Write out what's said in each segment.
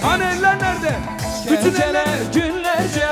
Hani eller nerede? Bütün eller günlerce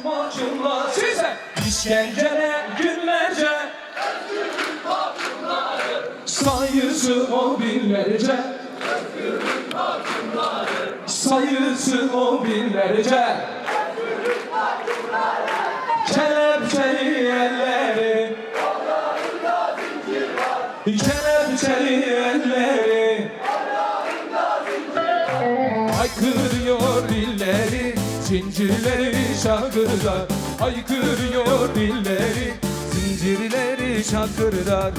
mahkumlar size işkencele günlerce sayısı o binlerce sayısı o binlerce kelepçeli elleri kelepçeli elleri haykırıyor dilleri zincirleri şakırdar haykırıyor dilleri zincirleri şakırdar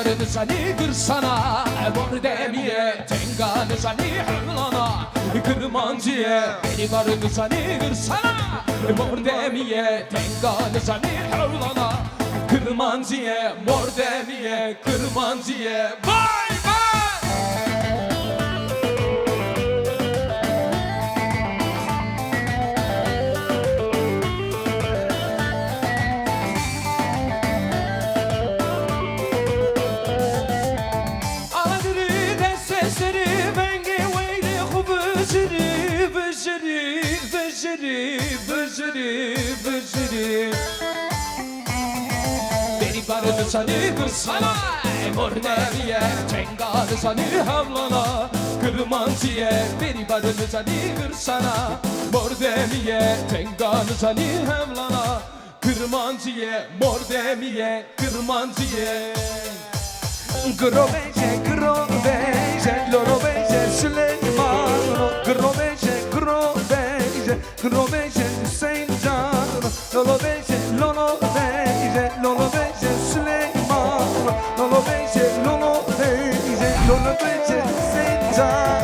barını sani kırsana Mor demiye tenganı sani hımlana Kırmancıye beni barını sani kırsana Mor demiye tenganı sani hımlana Kırmancıye mor demiye kırmancıye Vay vay Bıcırı beni barını sani kırsana Mor neviye tenganı sani havlana Kırmancıye beni barını sani kırsana Mor demiye tenganı sani havlana Kırmancıye mor demiye kırmancıye Grobeje lorobeje Süleyman Grobeje Grobeje Hüseyin Can Lolobeje Süleyman Lolobeje Hüseyin Can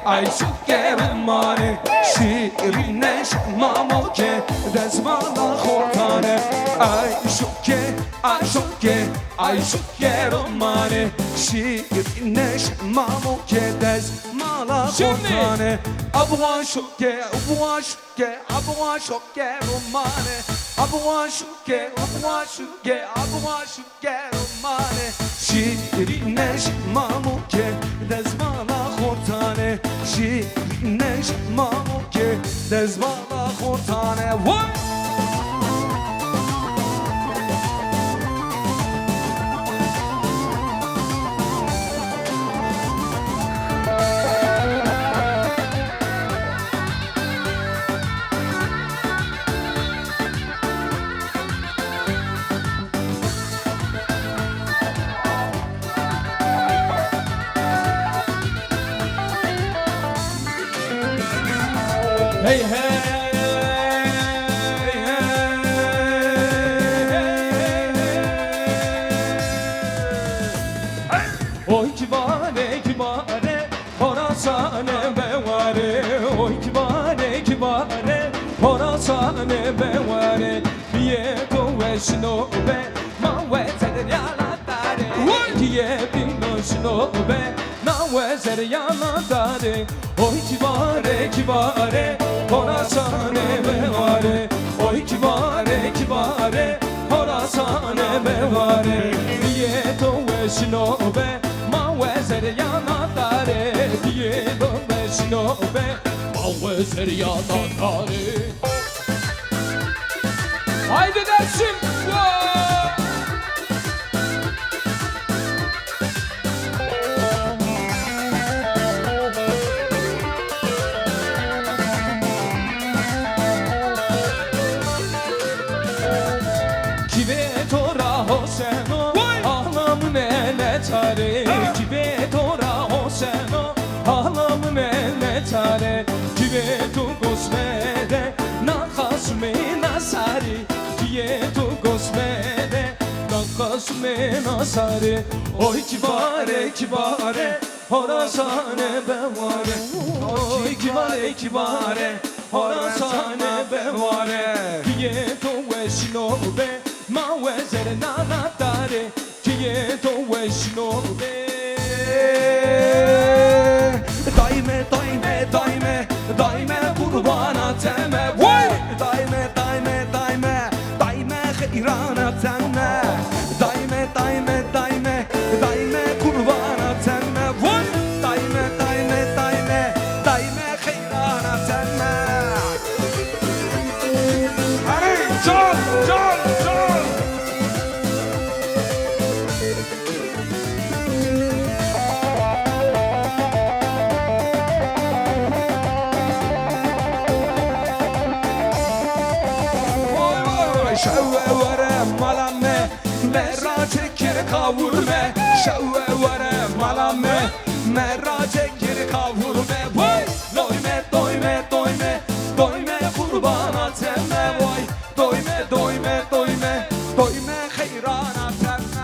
Ay şuke rumane şirine şmamoke dezmana khotane Ay şuke rumane şirine şmamoke dezmana khotane Abwa şuke rumane Abwa şuke rumane şirine şmamoke dezmana khotane şirine şmamoke dezmana khotane Vay! Hey hey Oy kibare Horasane bevare Oy kibare Horasane bevare Biye kowe shinobe Ma we tedya la tare Kiye bino shinobe نوزر یا نداره اوی کیواره خراسانه بواره اوی کیواره خراسانه بواره دیگه تو بشنوبه موزر یا نداره دیگه تو بشنوبه موزر یا نداره Haydi dersim. Kibe tora hoseno ağlamın ele tare Kibe tora hoseno ağlamın ele tare Kibe tu gosmede nakasme nasari Kibe tu gosmede nakasme nasari Oy kibare horasane bevare Oy kibare horasane bevare Kibe tu veşinobe Mawezere nanatare Kiyeto weşnobe Daime kurbana teme Daime hayrana teme Daime kurbana teme Daime hayrana teme Hey John Şevve vere malame Merra çekir kavurme Şevve vere malame Merra çekir kavurme Vay Doyme kurbana temme Vay Doyme hayrana temme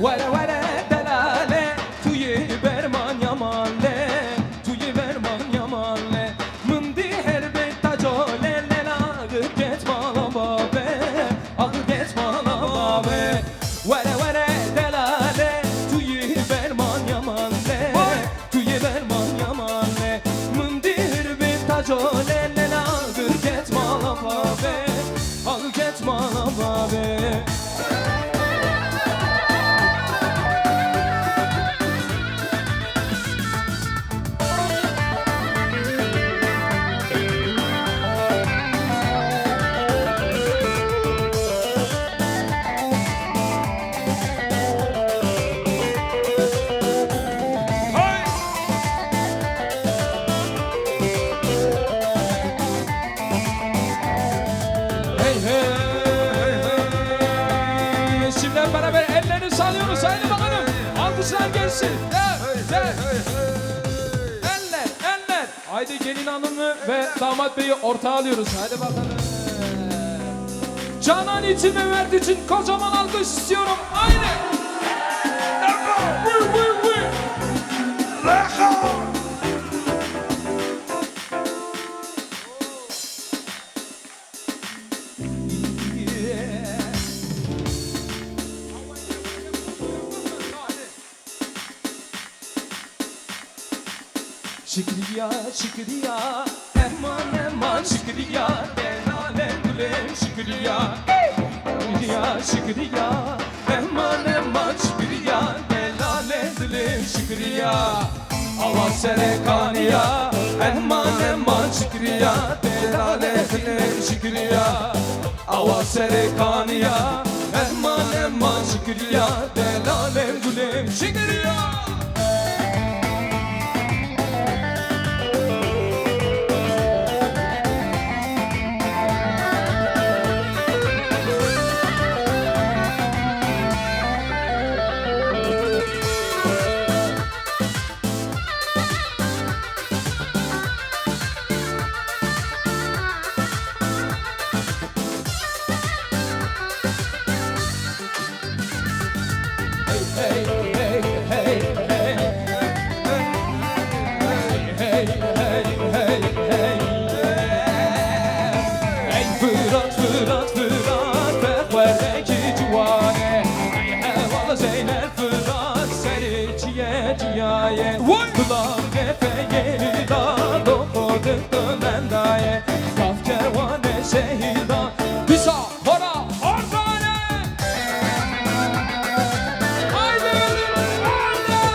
Vere delale Tuyi berman yamalle Tuyi berman yamalle Mındi herbet tacole Lela get malababe Get malababe Vere delale Tuyi berman yamalle Tuyi berman yamalle Mındi herbet tacole Lela get malababe Get malababe Şimdi hep beraber ellerini sallıyoruz. Haydi bakalım. Alkışlar gelsin. Eller. Haydi gelin hanımı ve damat beyi ortağa alıyoruz. Haydi bakalım. Canan için ve Mert için kocaman alkış istiyorum. Haydi. Şükriya Aman şükriya Delale gülüm şükriya Şükriya Aman şükriya Delale gülüm şükriya Ava serekaniya Aman şükriya Delale gülüm şükriya Ava serekaniya Aman şükriya Delale gülüm şükriya Hey hey hey hey hey hey hey Ey Fırat Fırat Fırat Bekverdeki civane Ey hevalı Zeynel Fırat Seni ciye ciyaye Kulağım gefe yeri da Dokuduk dönen daye Kaf kervane şehirda Bisa hora ordane Haydi haydi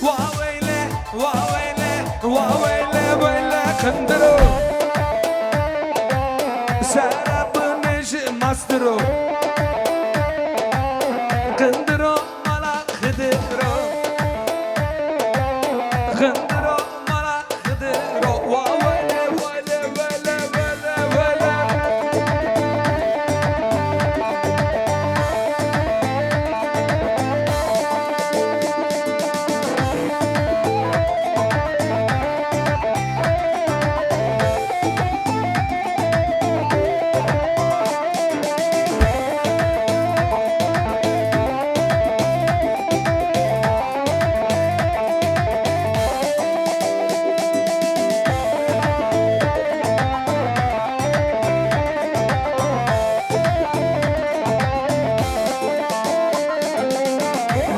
Vaveyle, vaveyle, vaveyle, böyle kındırı Serapın eşi mastırı Kındırı mala kıdırı Kındırı mala kıdırı Vaveyle, vaveyle, vaveyle, vaveyle, vaveyle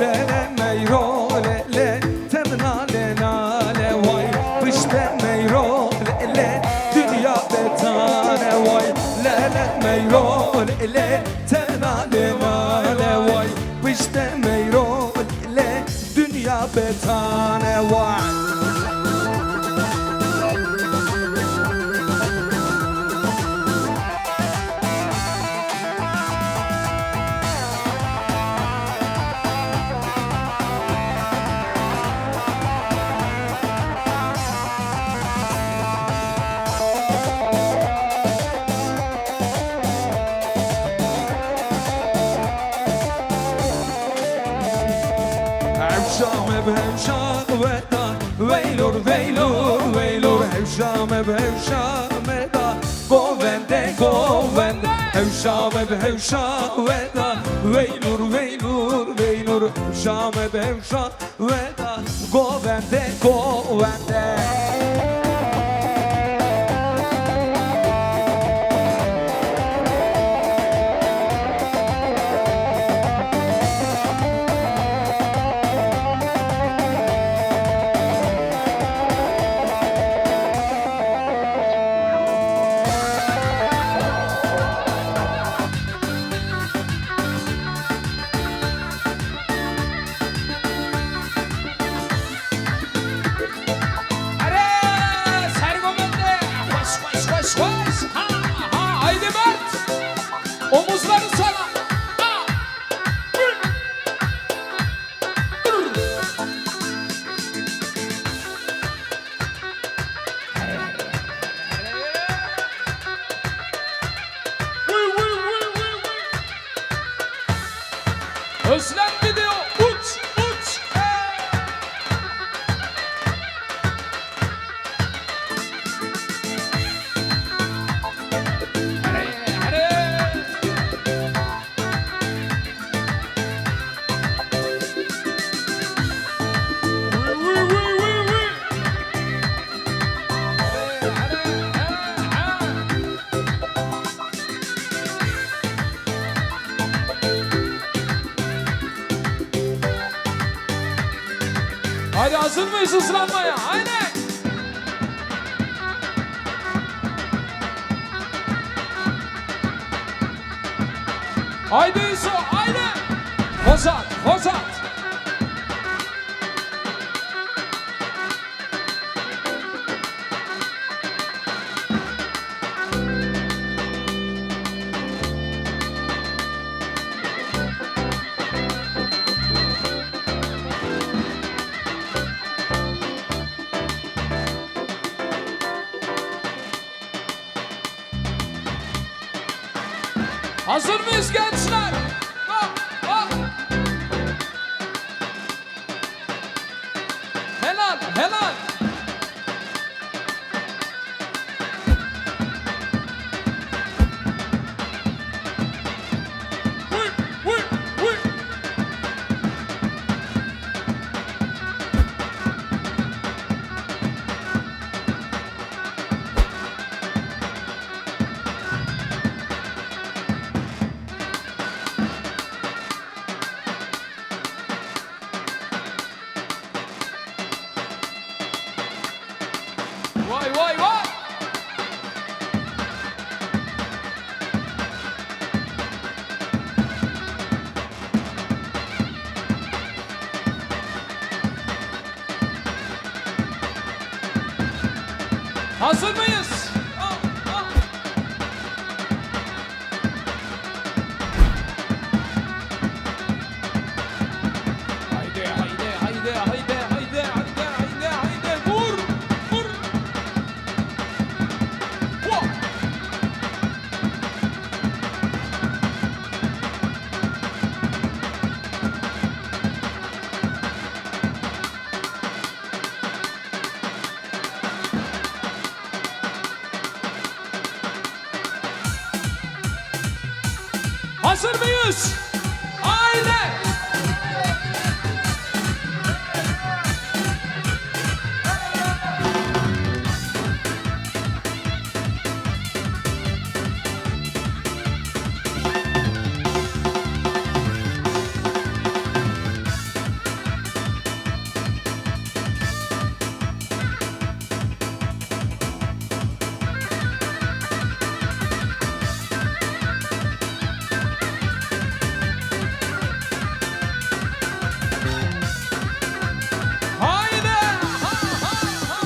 Lele meyro lele temna lenale vay Pışte meyro lele dünya betane vay Lele meyro lele temna lenale vay Pışte meyro lele dünya betane vay Hevşame bevşame da Veylur veylur veylur Hevşame bevşame da Govende govende Hevşame bevşame da Veylur veylur veylur Hevşame bevşame da Govende govende Haydi Mert omuzları sana Özlem gidiyor uç uç Hadi hazır mıyız ıslanmaya? Haydi. Haydi İso, haydi. Hozat, hozat. Hazır mıyız gençler? helal. Vur, vur, vur. Vay vay vay. Hazır mıyız? Al, al. Haydi haydi haydi haydi haydi haydi haydi haydi vur vur. Vur. Hazır mıyız? Haydi. Haydi. Ha, ha, ha.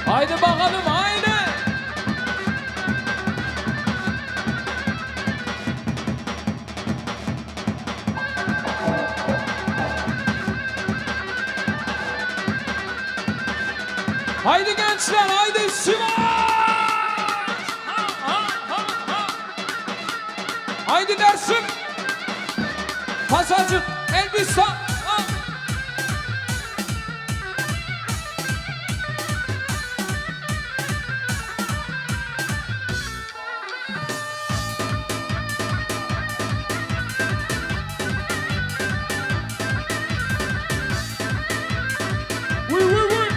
Haydi bakalım haydi. Haydi gençler haydi Sivas. Ha, ha, ha, ha. Haydi Dersim. Pasajı Elbistan. Ha. Vur vur vur.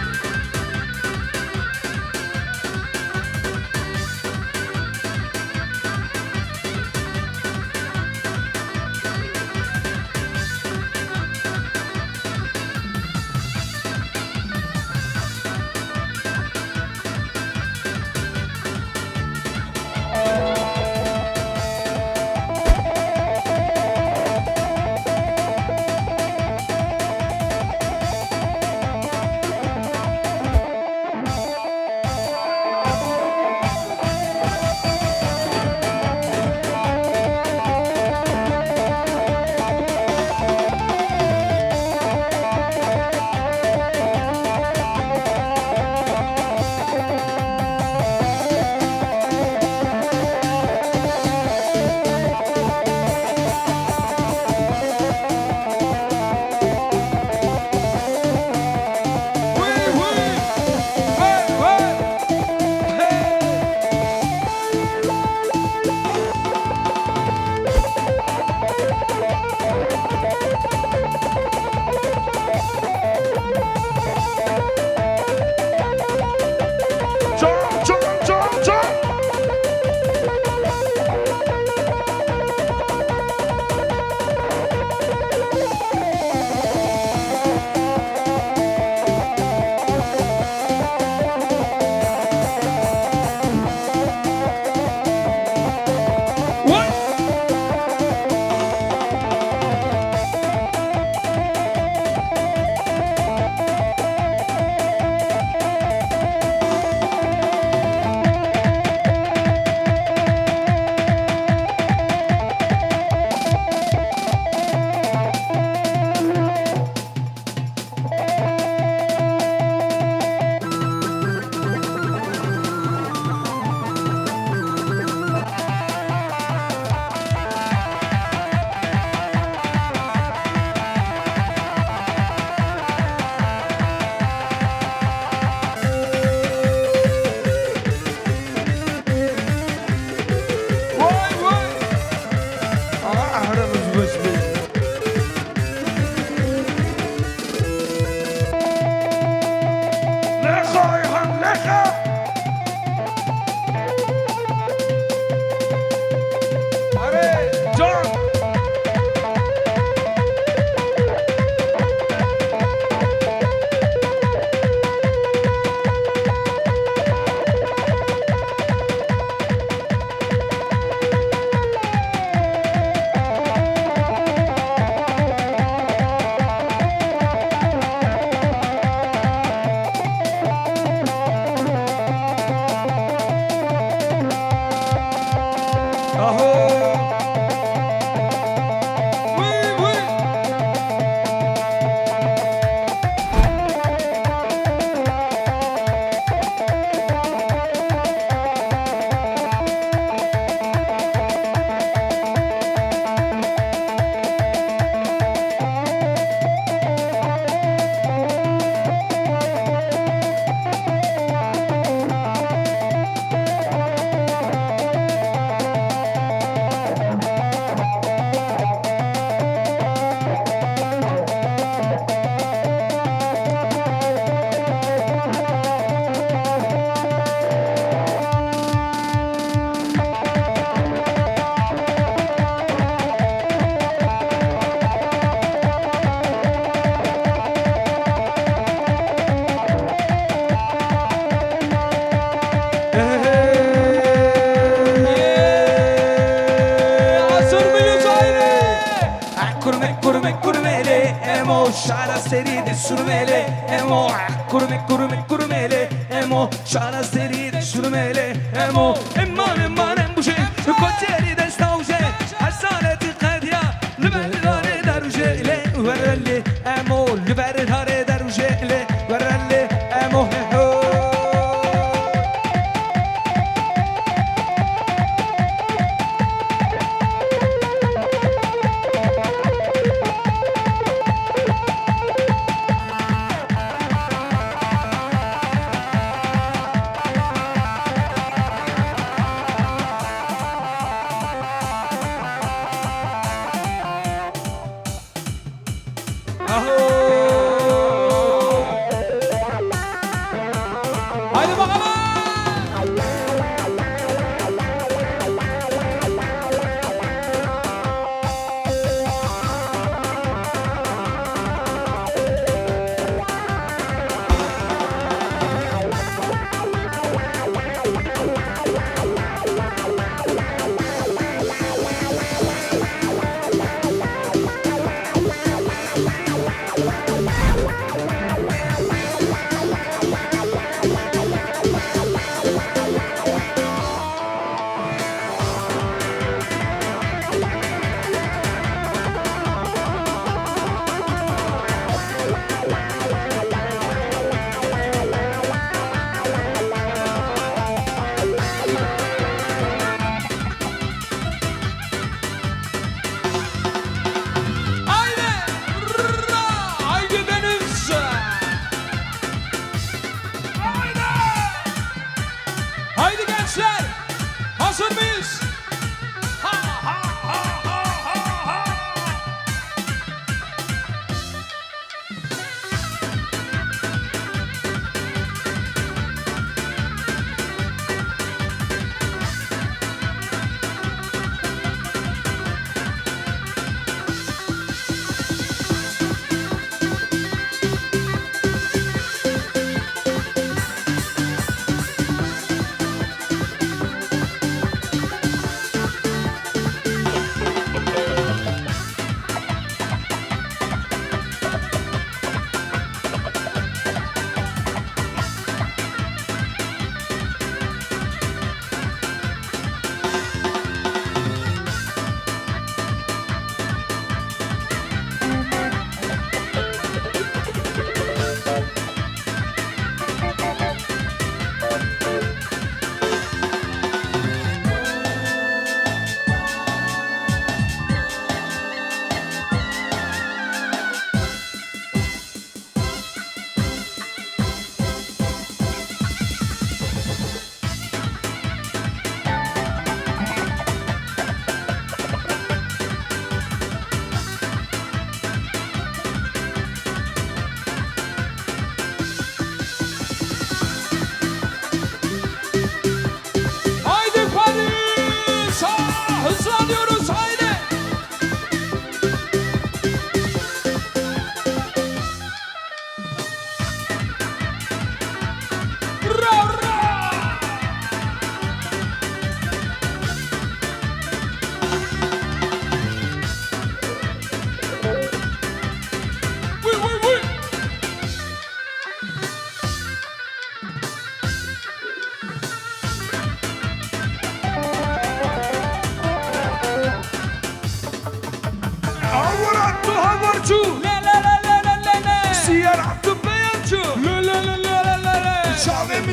Aho. Vıy vıy. Hazır mıyız aile? Kurmele emo şara seri de sürmele emo kurmele emo şara seri de sürmele emo emman bu şey koceri de stavje hasaneti qadiya liberare darujele verelle emo liberare darujele verelle emo Haydi bakalım. Haydi gençler, hazır mıyız? Ha ha ha ha ha ha.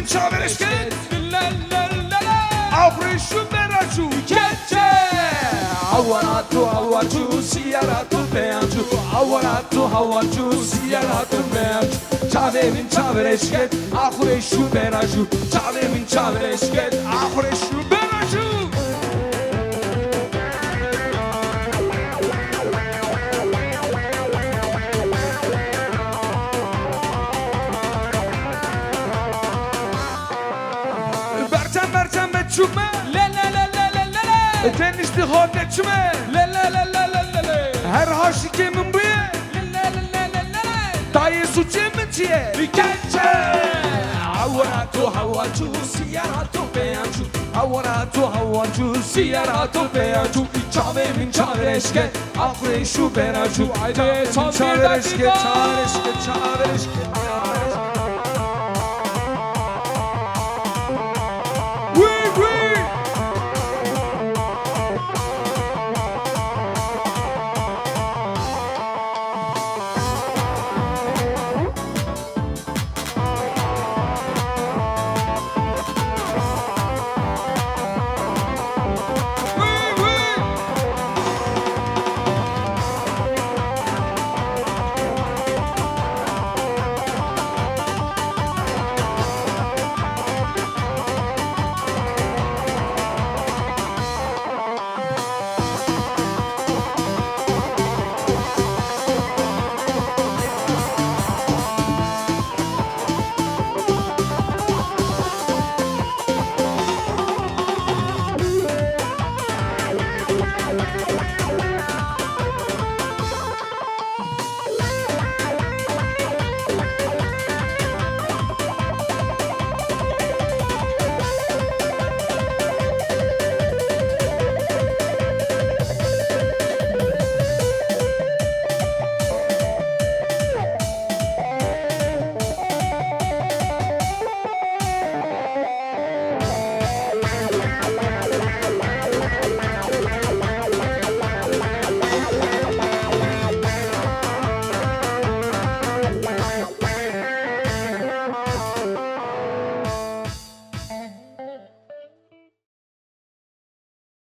min çavere şket La la la la. Afreşu beraçu Kepçe. Havaratu havacu siyaratu beyancu Havaratu havacu siyaratu beyancu Çave min çavere şket Afreşu beraçu Çave min çavere şket Afreşu beraçu Berçem betçume La la la la la la la. Ten istihad etçume La la la la la la la. Her haşikemin buye La la la la la la. Dayı su cemin çiye Kepçe. Havaratu havacu siyaratu beyancu Havaratu havacu siyaratu beyancu Çave min çavereşke Afreşu beracu Haydi, son bir Çavereşke dakika. çavereşke çavereşke